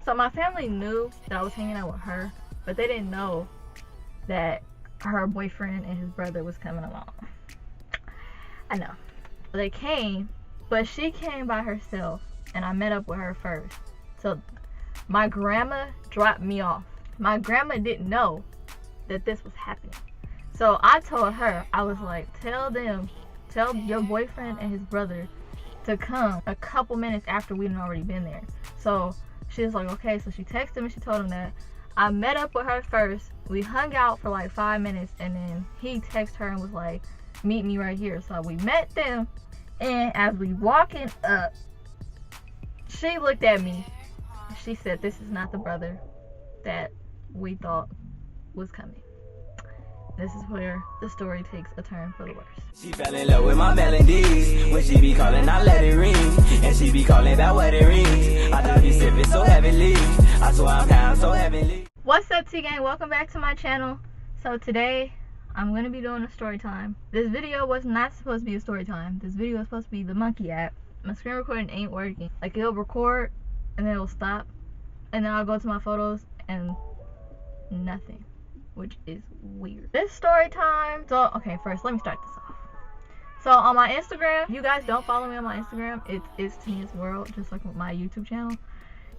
So my family knew that I was hanging out with her, but they didn't know that her boyfriend and his brother was coming along. I know. They came, but she came by herself, and I met up with her first. So my grandma dropped me off. My grandma didn't know that this was happening. So I told her, I was like, tell your boyfriend and his brother to come a couple minutes after we'd already been there. So she was like, okay. So she texted him and she told him that. I met up with her first. We hung out for like 5 minutes, and then he texted her and was like, meet me right here. So we met them, and as we walking up, she looked at me. She said, this is not the brother that we thought was coming. This is where the story takes a turn for the worse. She fell in love with my melodies. When she be calling, I let it ring. And she be calling that wedding ring. I just be sipping so heavily. I swear I'm down so heavenly. What's up, T-Gang? Welcome back to my channel. So today, I'm going to be doing a story time. This video was not supposed to be a story time. This video was supposed to be the monkey app. My screen recording ain't working. Like, it'll record, and then it'll stop. And then I'll go to my photos, and nothing. Which is weird. This story time. So, okay, first, let me start this off. So, on my Instagram, you guys don't follow me on my Instagram. It's Tania's World, just like my YouTube channel.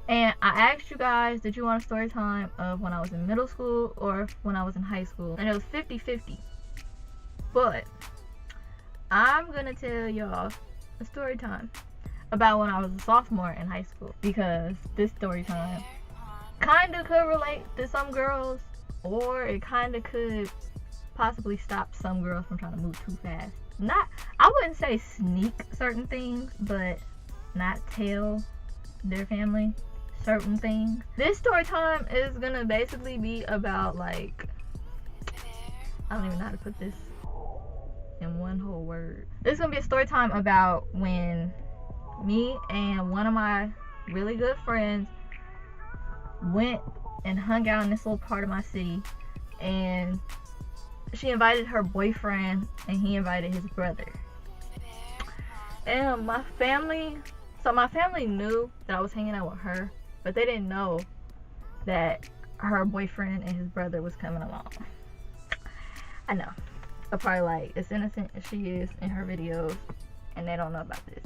And I asked you guys, did you want a story time of when I was in middle school or when I was in high school? And it was 50-50. But I'm gonna tell y'all a story time about when I was a sophomore in high school, because this story time kinda could relate to some girls, or it kinda could possibly stop some girls from trying to move too fast. I wouldn't say sneak certain things, but not tell their family certain things. This story time is gonna basically be about, like, I don't even know how to put this in one whole word. This is gonna be a story time about when me and one of my really good friends went and hung out in this little part of my city, and she invited her boyfriend and he invited his brother. And my family knew that I was hanging out with her, but they didn't know that her boyfriend and his brother was coming along. I know. I'm probably like, as innocent as she is in her videos, and they don't know about this.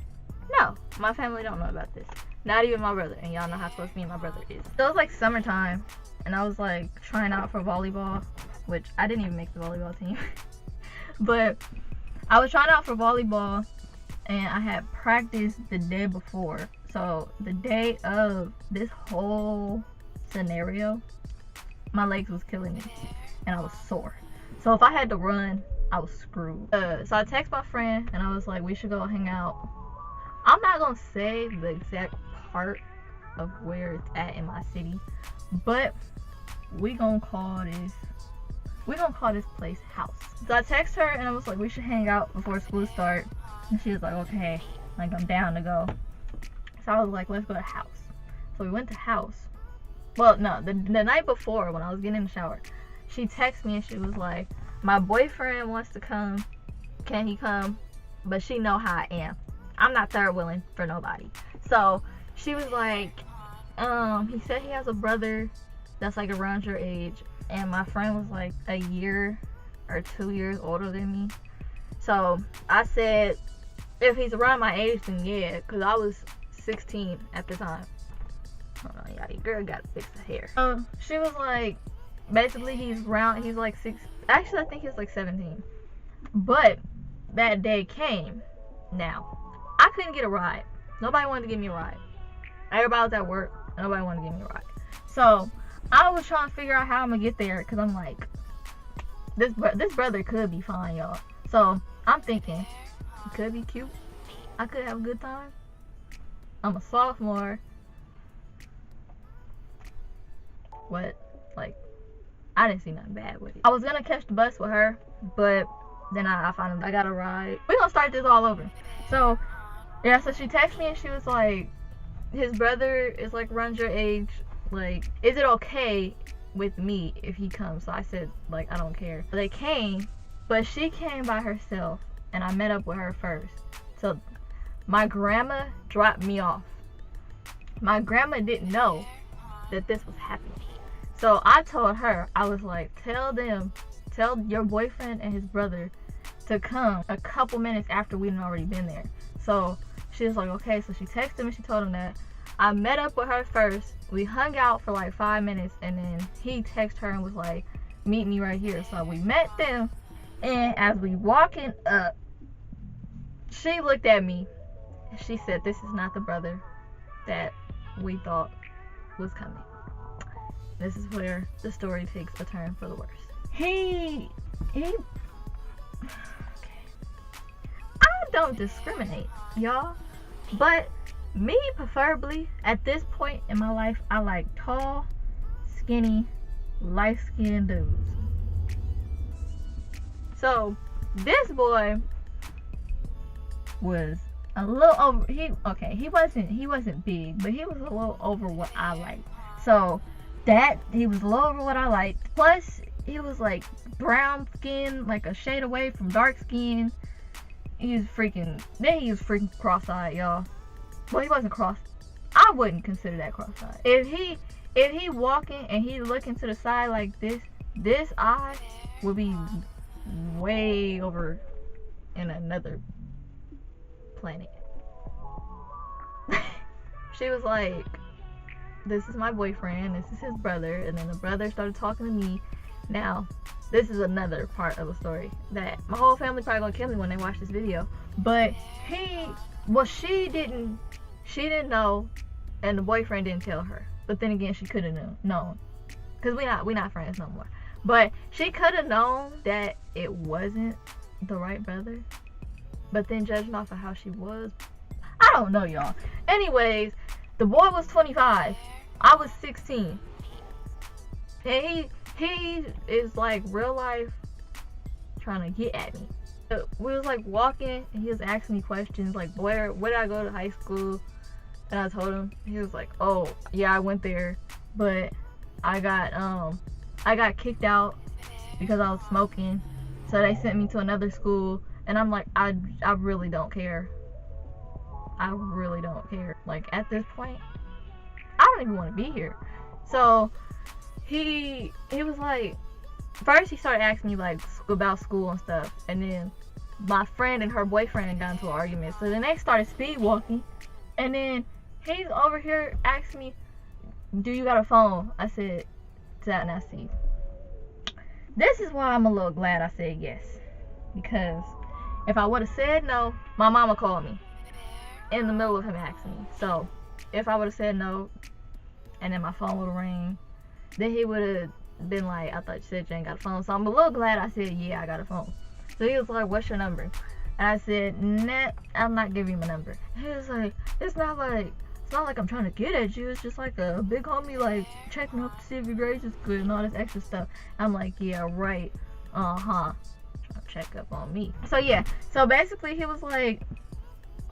No, my family don't know about this. Not even my brother, and y'all know how close me and my brother is. So it was like summertime, and I was like trying out for volleyball, which I didn't even make the volleyball team. But I was trying out for volleyball, and I had practiced the day before. So the day of this whole scenario, my legs was killing me, and I was sore. So if I had to run, I was screwed. So I texted my friend, and I was like, we should go hang out. I'm not gonna say the exact part of where it's at in my city, but we gonna call this place house. So I text her and I was like, we should hang out before school starts, and she was like, okay, like, I'm down to go. So I was like, let's go to house. So we went to house. Well, no, the night before, when I was getting in the shower, she texted me and she was like, my boyfriend wants to come, can he come? But she know how I am. I'm not third wheeling for nobody. So she was like, he said he has a brother that's like around your age, and my friend was like a year or 2 years older than me. So I said, if he's around my age, then yeah, because I was 16 at the time. Hold on, y'all, your girl gotta fix the hair. So she was like, basically he's like 6, actually I think he's like 17. But that day came. Now, I couldn't get a ride. Nobody wanted to give me a ride. Everybody was at work. Nobody wanted to give me a ride. So I was trying to figure out how I'm gonna get there, because I'm like, this brother could be fine, y'all. So I'm thinking, he could be cute. I could have a good time. I'm a sophomore. What? Like, I didn't see nothing bad with it. I was gonna catch the bus with her, but then I found I got a ride. We're gonna start this all over. So yeah, so she texted me and she was like, his brother is like around your age, like, is it okay with me if he comes? So I said, like, I don't care. They came, but she came by herself, and I met up with her first. So my grandma dropped me off. My grandma didn't know that this was happening. So I told her, I was like, tell your boyfriend and his brother to come a couple minutes after we'd already been there. So she was like, okay. So she texted him and she told him that. I met up with her first. We hung out for like 5 minutes, and then he texted her and was like, meet me right here. So we met them, and as we walking up, she looked at me. She said, this is not the brother that we thought was coming. This is where the story takes a turn for the worse. Okay. I don't discriminate, y'all, but me preferably at this point in my life, I like tall, skinny, light-skinned dudes. So this boy was a little over. He wasn't big, but he was a little over what I liked. So that he was a little over what I liked. Plus he was like brown skin, like a shade away from dark skin. He was freaking cross-eyed, y'all. Well, he wasn't cross. I wouldn't consider that cross-eyed. If he walking and he looking to the side like this eye would be way over in another planet. She was like, this is my boyfriend, this is his brother, and then the brother started talking to me. Now, this is another part of the story that my whole family probably gonna kill me when they watch this video. But she didn't know, and the boyfriend didn't tell her. But then again, she could have known, cause we not friends no more. But she could have known that it wasn't the right brother. But then judging off of how she was, I don't know, y'all. Anyways, the boy was 25. I was 16. And he is like real life trying to get at me. We was like walking and he was asking me questions like, where did I go to high school? And I told him. He was like, oh yeah, I went there, but I got kicked out because I was smoking, so they sent me to another school. And I'm like, I really don't care. I really don't care. Like, at this point, I don't even want to be here. So he was like, first he started asking me like about school and stuff, and then my friend and her boyfriend got into an argument. So then they started speed walking, and then he's over here asking me, do you got a phone? I said, sat and I see. This is why I'm a little glad I said yes, because if I would have said no, my mama called me in the middle of him asking me. So if I would have said no, and then my phone would have rang, then he would have been like, I thought you said you ain't got a phone. So I'm a little glad I said, yeah, I got a phone. So he was like, what's your number? And I said, nah, I'm not giving you my number. He was like, it's not like I'm trying to get at you. It's just like a big homie, like checking up to see if your grades is good and all this extra stuff. I'm like, yeah, right. Trying to check up on me. So yeah, so basically he was like,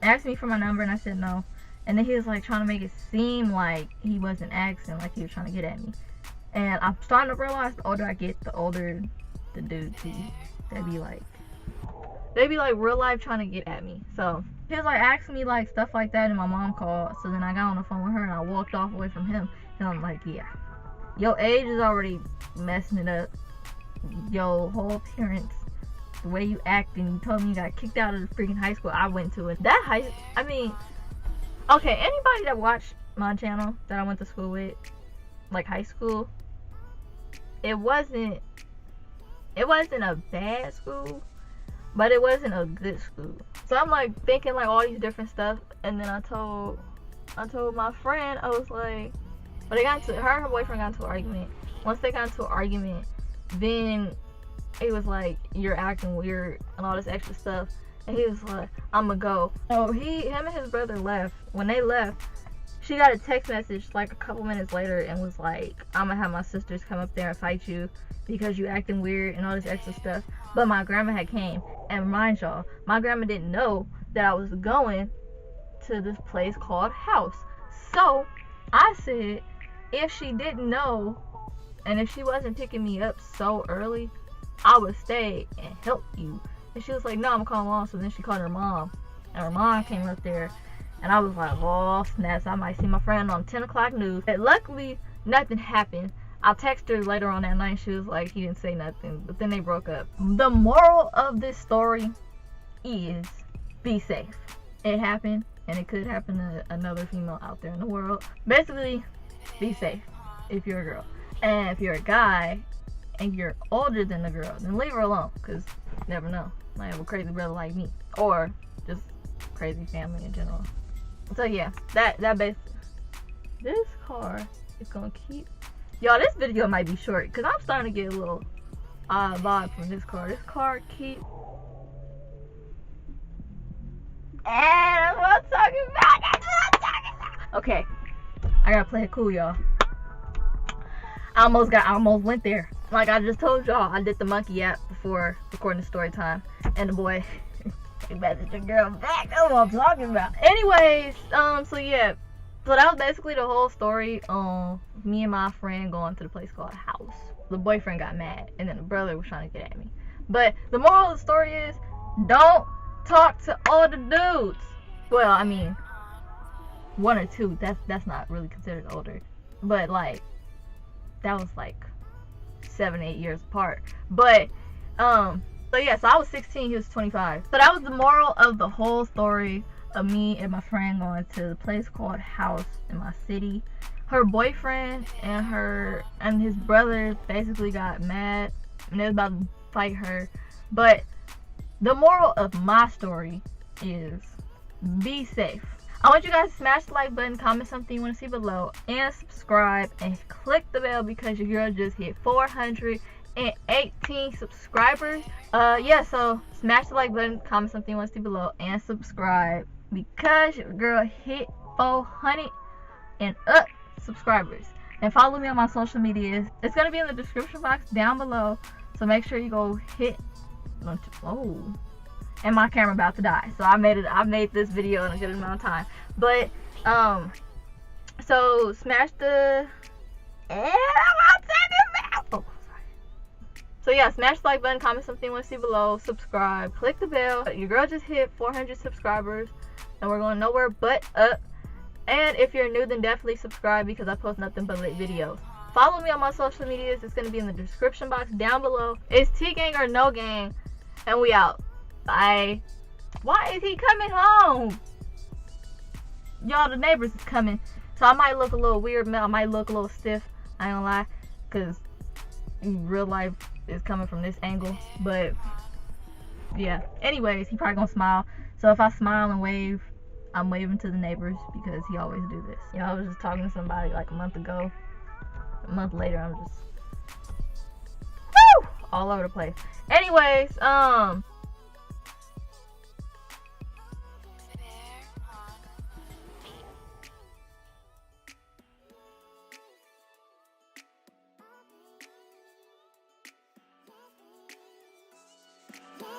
asked me for my number, and I said no. And then he was like trying to make it seem like he wasn't asking, like he was trying to get at me. And I'm starting to realize the older I get, the older the dudes be. They be like real life trying to get at me. So he was like asking me like stuff like that, and my mom called. So then I got on the phone with her and I walked off away from him. And I'm like, yeah, your age is already messing it up. Your whole appearance, the way you act, and you told me you got kicked out of the freaking high school I went to. And that okay, anybody that watched my channel that I went to school with, like high school, it wasn't a bad school, but it wasn't a good school. So I'm like thinking like all these different stuff, and then I told my friend, I was like, but they got into her boyfriend got into an argument. Once they got into an argument, then it was like, you're acting weird and all this extra stuff. And he was like, I'ma go. So him and his brother left. When they left, she got a text message like a couple minutes later and was like, I'm gonna have my sisters come up there and fight you because you acting weird and all this extra stuff. But my grandma had came, and mind y'all, my grandma didn't know that I was going to this place called house. So I said, if she didn't know, and if she wasn't picking me up so early, I would stay and help you. And she was like, no, I'm calling mom. So then she called her mom, and her mom came up there, and I was like, oh snaps, I might see my friend on 10 o'clock news. And luckily Nothing happened. I texted her later on that night. She was like, he didn't say nothing. But then they broke up. The moral of this story is be safe. It happened, and it could happen to another female out there in the world. Basically, be safe if you're a girl. And if you're a guy and you're older than the girl, then leave her alone. Because you never know. Might have a crazy brother like me. Or just crazy family in general. So yeah, that basically. This car is gonna keep. Y'all, this video might be short because I'm starting to get a little vibe from this car. This car keep. And that's what I'm talking about. That's what I'm talking about. Okay, I gotta play it cool, y'all. I almost went there. Like I just told y'all, I did the monkey app before recording the story time, and the boy he messaged the girl back. That's what I'm talking about. Anyways, so yeah. So that was basically the whole story on me and my friend going to the place called House. The boyfriend got mad, and then the brother was trying to get at me. But the moral of the story is, don't talk to older dudes. Well, I mean, 1 or 2. That's not really considered older. But like, that was like 7, 8 years apart. But so yeah, so I was 16, he was 25. So that was the moral of the whole story of me and my friend going to the place called House in my city. Her boyfriend and his brother basically got mad and they was about to fight her. But the moral of my story is be safe. I want you guys to smash the like button, comment something you want to see below, and subscribe and click the bell because your girl just hit 418 subscribers. Yeah, so smash the like button, comment something you want to see below, and subscribe because your girl hit 400 and up subscribers. And follow me on my social medias. It's gonna be in the description box down below, so make sure you go hit. Oh, and my camera about to die, so I made this video in a good amount of time. But so smash the So yeah, smash the like button, comment something you want to see below, subscribe, click the bell. Your girl just hit 400 subscribers, and we're going nowhere but up. And if you're new, then definitely subscribe because I post nothing but lit videos. Follow me on my social medias. It's going to be in the description box down below. It's T-Gang or No Gang, and we out. Bye. Why is he coming home? Y'all, the neighbors is coming. So I might look a little weird. I might look a little stiff. I ain't gonna lie. Because real life is coming from this angle. But yeah. Anyways, he probably gonna smile. So if I smile and wave, I'm waving to the neighbors because he always do this. You know, I was just talking to somebody like a month ago. A month later, I'm just woo, all over the place. Anyways, Whoa.